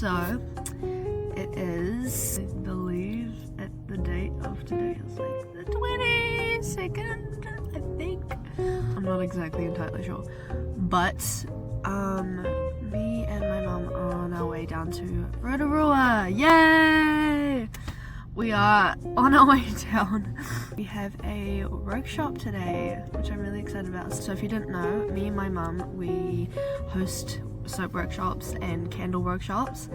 So it is, I believe at the date of today is like the 22nd, I think. I'm not exactly entirely sure, but me and my mum are on our way down to Rotorua. Yay! We are on our way down. We have a workshop today, which I'm really excited about. So if you didn't know, me and my mum, we host soap workshops and candle workshops,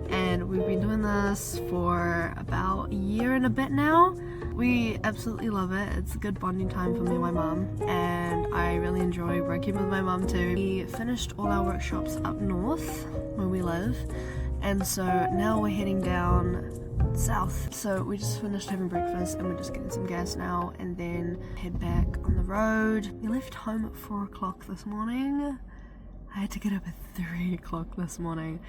and we've been doing this for about a year and a bit now. We absolutely love it. It's a good bonding time for me and my mum, and I really enjoy working with my mum too. We finished all our workshops up north where we live, and so now we're heading down south. So we just finished having breakfast and we're just getting some gas now and then head back on the road. We left home at 4 o'clock this morning. I had to get up at 3 o'clock this morning.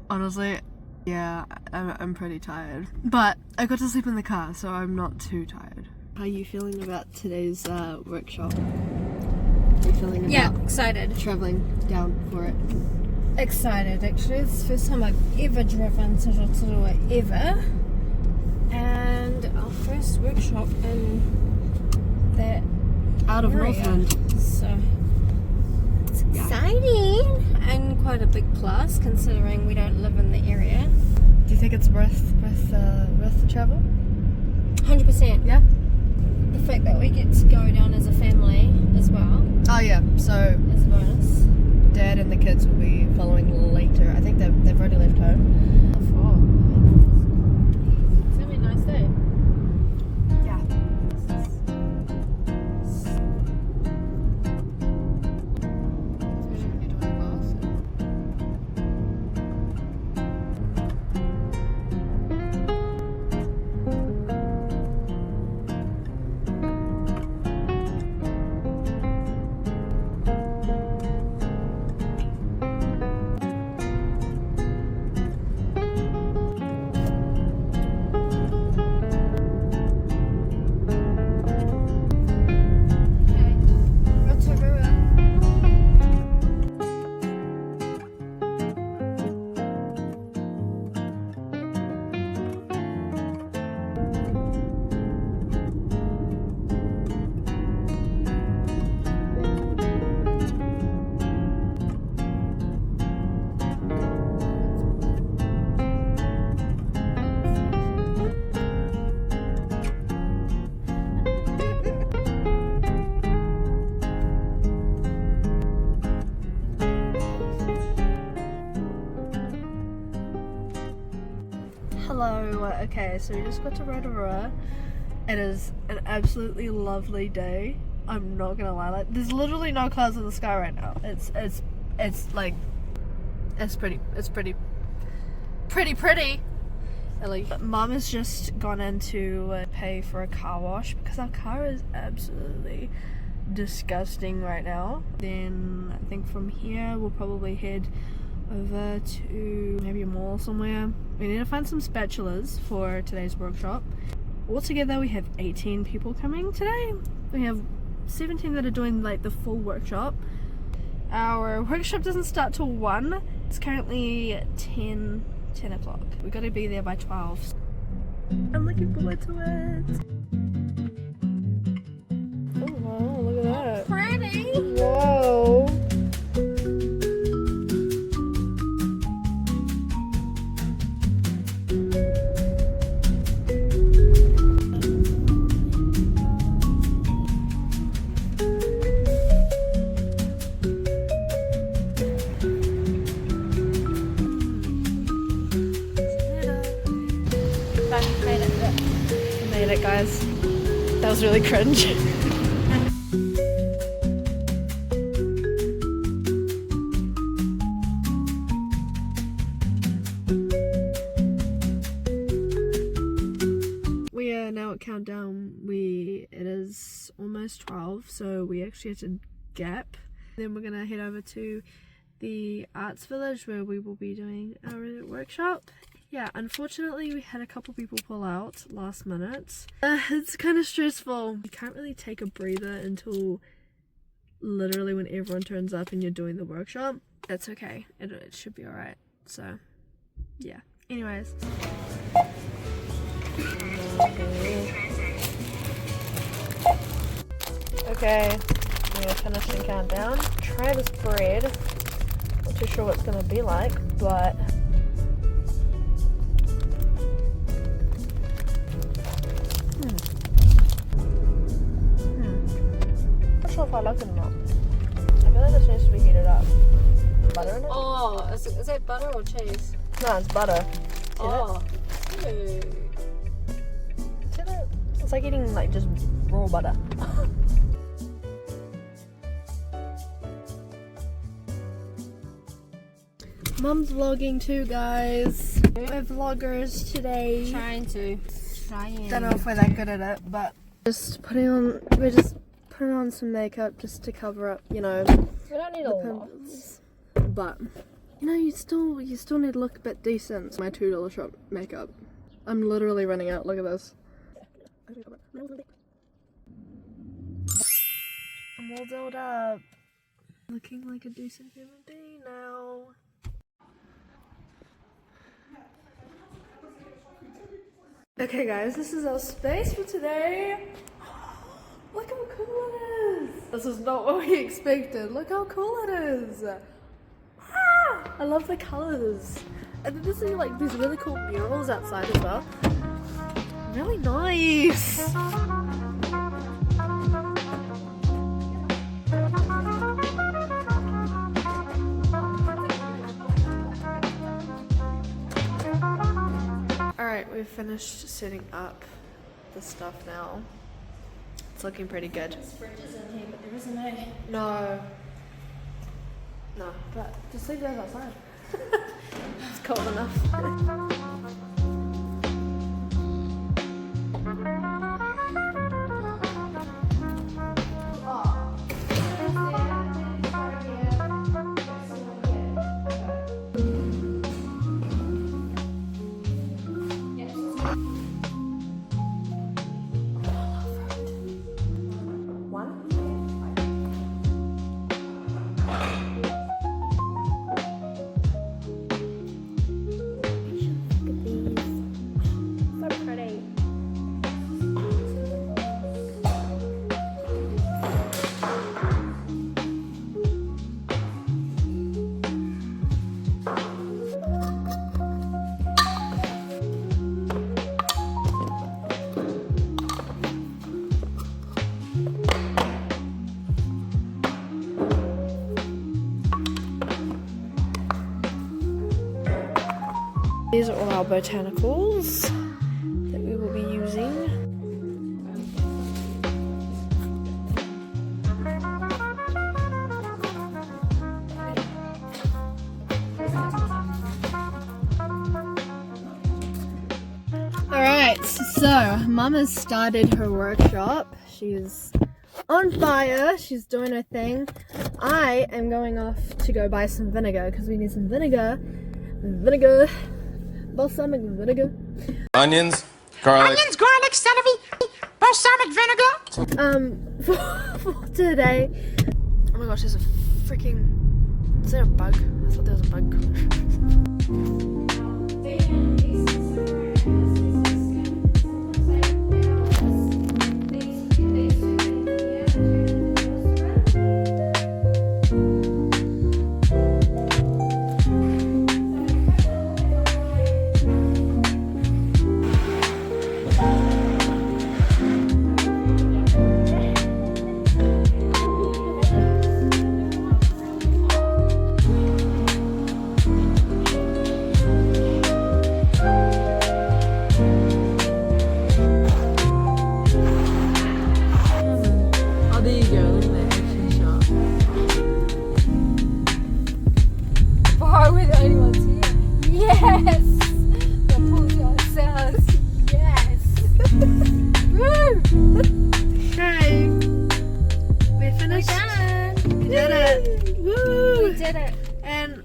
Honestly, yeah, I'm pretty tired. But I got to sleep in the car, so I'm not too tired. How are you feeling about today's workshop? Are you feeling about excited. Traveling down for it? Excited, actually. It's the first time I've ever driven to Rotorua ever. And our first workshop in that out of area. Northland. So it's exciting and quite a big class considering we don't live in the area. Do you think it's worth the travel? 100%. Yeah. The fact that we get to go down as a family as well. Oh yeah. So as a bonus. Dad and the kids will be following later. I think they've already left home. It's gonna be a nice day. Yeah. Hello, okay, so we just got to Rotorua. It is an absolutely lovely day. I'm not gonna lie, like there's literally no clouds in the sky right now. It's like it's pretty. Ellie. Mum has just gone in to pay for a car wash because our car is absolutely disgusting right now. Then I think from here we'll probably head over to maybe a mall somewhere. We need to find some spatulas for today's workshop. Altogether we have 18 people coming today. We have 17 that are doing like the full workshop. Our workshop doesn't start till 1. It's currently 10 o'clock. We gotta be there by 12. I'm looking forward to it. Oh wow, look at that. Pretty. Whoa. Made it, guys. That was really cringe. We are now at countdown. It is almost 12, so we actually have to gap. Then we're gonna head over to the arts village where we will be doing our workshop. Yeah, unfortunately we had a couple people pull out last minute. It's kind of stressful. You can't really take a breather until literally when everyone turns up and you're doing the workshop. That's okay. It should be alright. So yeah. Anyways. Okay, I'm gonna finish the countdown. Try this bread. Not too sure what it's gonna be like, but not sure if I like it or not. I feel like this needs to be heated up. Butter in it? Oh, is that butter or cheese? No, it's butter. See Oh. it? See that? It's like eating like just raw butter. Mum's vlogging too, guys. We're vloggers today. Trying. Don't know if we're that good at it, but we're just putting on some makeup just to cover up, you know, We don't need a lot. pimples. But you know, you still need to look a bit decent. My $2 shop makeup. I'm literally running out. Look at this. I'm all dolled up. Looking like a decent human being now. Okay guys, this is our space for today. Look how cool it is. This is not what we expected. Look how cool it is. Ah, I love the colors. And then there's like these really cool murals outside as well. Really nice. Alright, we've finished setting up the stuff now. It's looking pretty good. There's fridges in here, but there isn't any. No, but just leave those outside. It's cold enough. These are all our botanicals that we will be using. Alright, so Mum has started her workshop. She's on fire, she's doing her thing. I am going off to go buy some vinegar because we need some vinegar. Balsamic vinegar. Onions, garlic, celery, balsamic vinegar. For today. Oh my gosh, there's a freaking. Is there a bug? I thought there was a bug.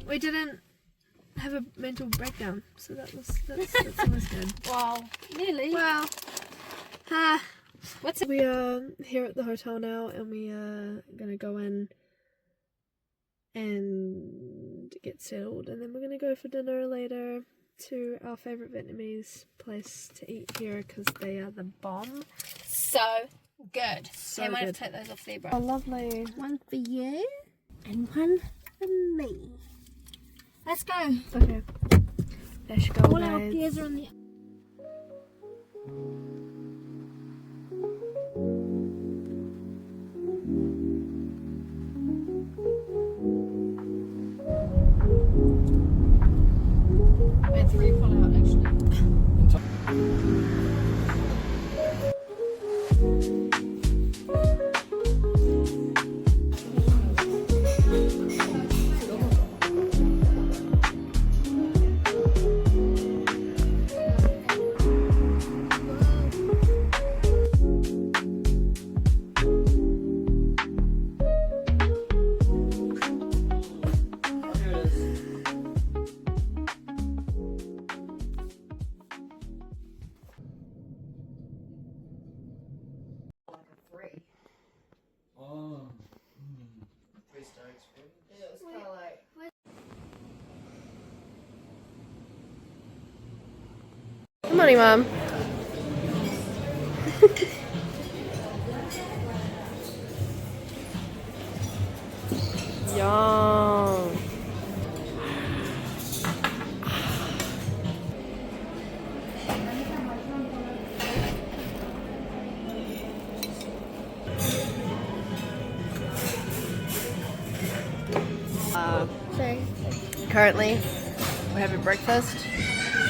We didn't have a mental breakdown, so that's always good. Wow, nearly. Well, we are here at the hotel now, and we are gonna go in and get settled, and then we're gonna go for dinner later. to our favourite Vietnamese place to eat here because they are the bomb. So good. So I might have good. to take those off there, bro. Oh, lovely. One for you and one for me. Let's go. Okay. Let's go, All our guys. gears are on the. I had to re-pull out actually. Good morning, Mum. Yum. Sorry. Currently, we're having breakfast.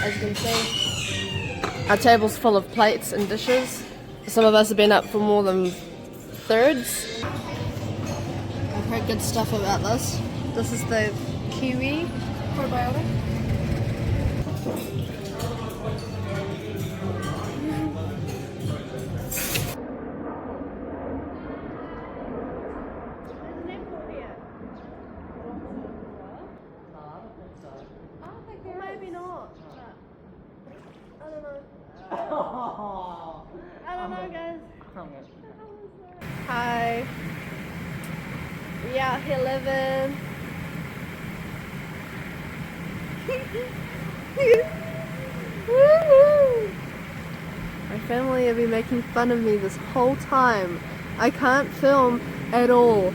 As you can see, our table's full of plates and dishes. Some of us have been up for more than thirds. I've heard good stuff about this. This is the kiwi probiotic. Maybe not. I don't know. I don't know, guys. Hi. We out here living. Woo-hoo. My family have been making fun of me this whole time. I can't film at all.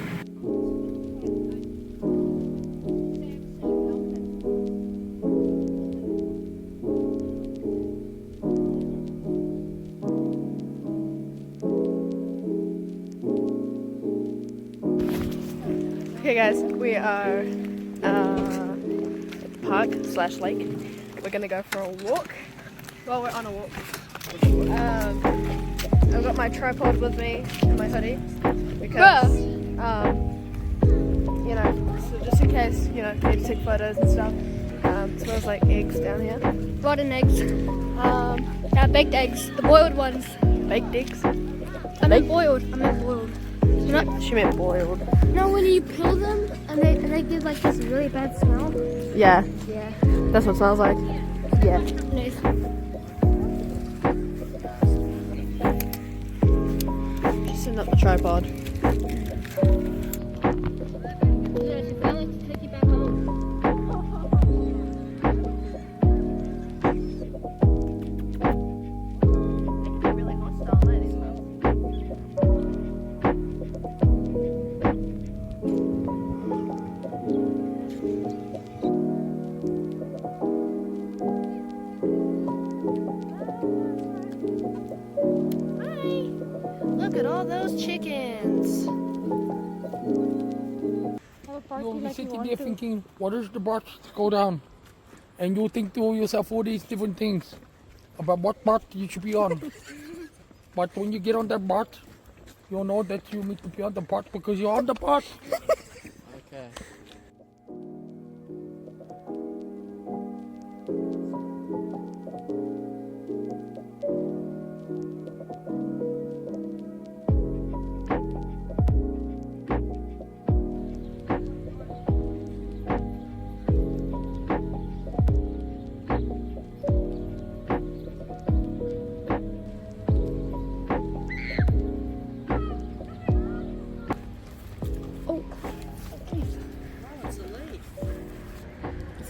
Okay guys, we are park/lake. We're gonna go for a walk. Well, we're on a walk. I've got my tripod with me and my hoodie because, you know, so just in case, you know, need to take photos and stuff. Smells like eggs down here. Rotten eggs. Baked eggs. The boiled ones. Baked eggs? I meant boiled. You know, She meant boiled. you know when you peel them and they give like this really bad smell? Yeah, Yeah. that's what it smells like. Yeah. Nice. Just setting up the tripod. I like to take you back home. Really hostile, that is well. Look at all those chickens. You'll be sitting there thinking, what is the bus to go down? And you think to yourself all these different things about what bus you should be on. But when you get on that bus, you'll know that you need to be on the bus because you're on the bus. Okay.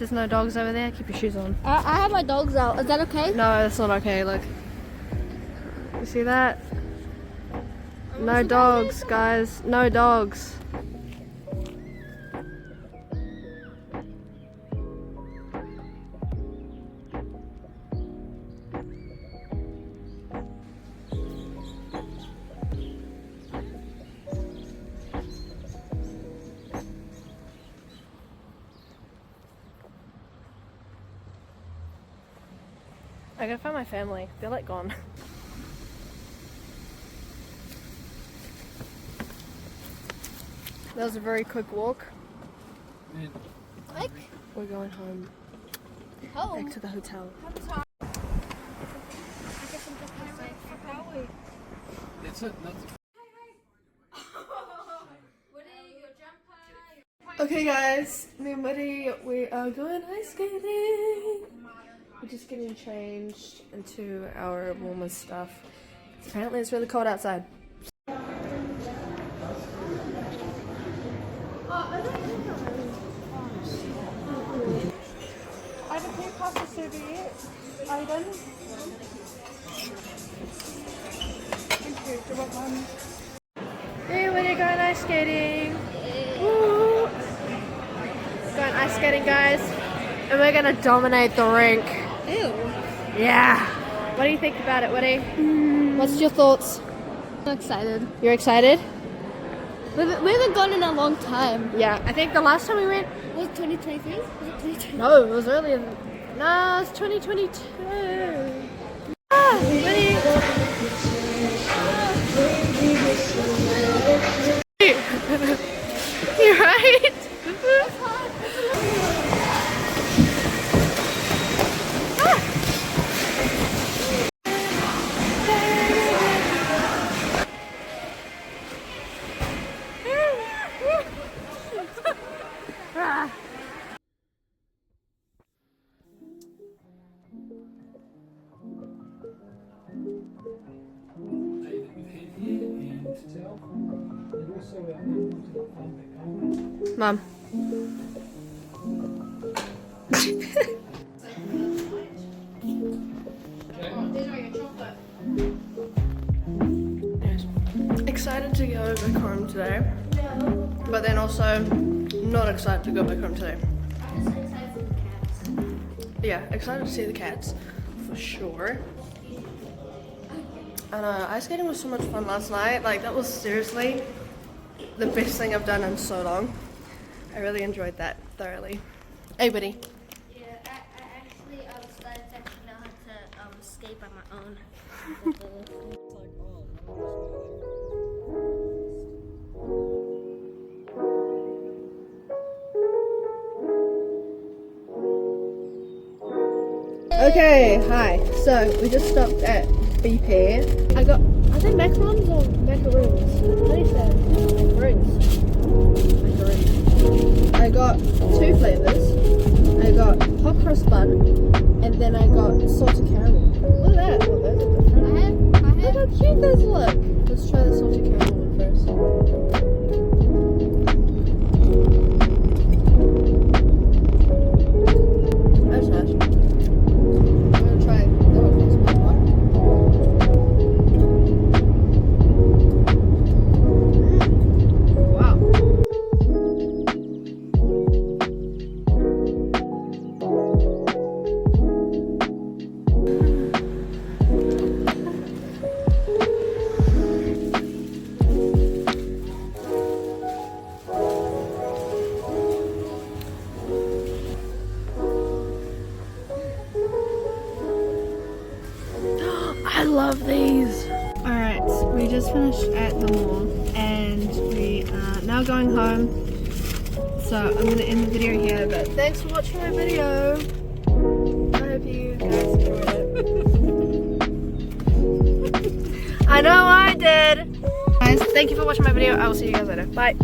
There's no dogs over there. Keep your shoes on. I have my dogs out. Is that okay? No, that's not okay. Look. You see that? No dogs, guys. No dogs. I gotta find my family. They're like gone. That was a very quick walk. Like, We're going home. home. Back to the hotel. That's it. Okay guys, me and Woody, we are going ice skating. We're just getting changed into our warmer stuff. Apparently it's really cold outside. I have a pink pasta serviette. Are you done? Thank you. Do you want one? Hey, we're going ice skating. Woo! Going ice skating, guys. And we're gonna dominate the rink. Ew. Yeah. What do you think about it, Woody? What's your thoughts? I'm excited. You're excited? We haven't gone in a long time. Yeah. I think the last time we went. Was it 2023? Was it 2023? No, it was earlier. No, it's 2022. Ah, Woody. You're right. Mom. Excited to go back home today, but then also not excited to go back home today. Yeah, excited to see the cats for sure. And ice skating was so much fun last night. Like, that was seriously the best thing I've done in so long. I really enjoyed that thoroughly. Hey, buddy. Yeah, I actually started to actually know how to skate by my own. Okay, hi. So we just stopped at BP. I got, are they macarons or macaroons? What do you say? Macaroons. Macaroons. I got 2 flavors. I got hot cross bun, and then I got salted caramel. Look at that. Oh, those are different. Look how cute those look. Let's try the salted caramel one first. That's nice. I'm gonna try the hot cross bun one. Wow. I love these. Alright, we just finished at the mall and we are now going home. So I'm going to end the video here, but thanks for watching my video. I hope you guys enjoyed it. I know I did. Guys, thank you for watching my video. I will see you guys later. Bye.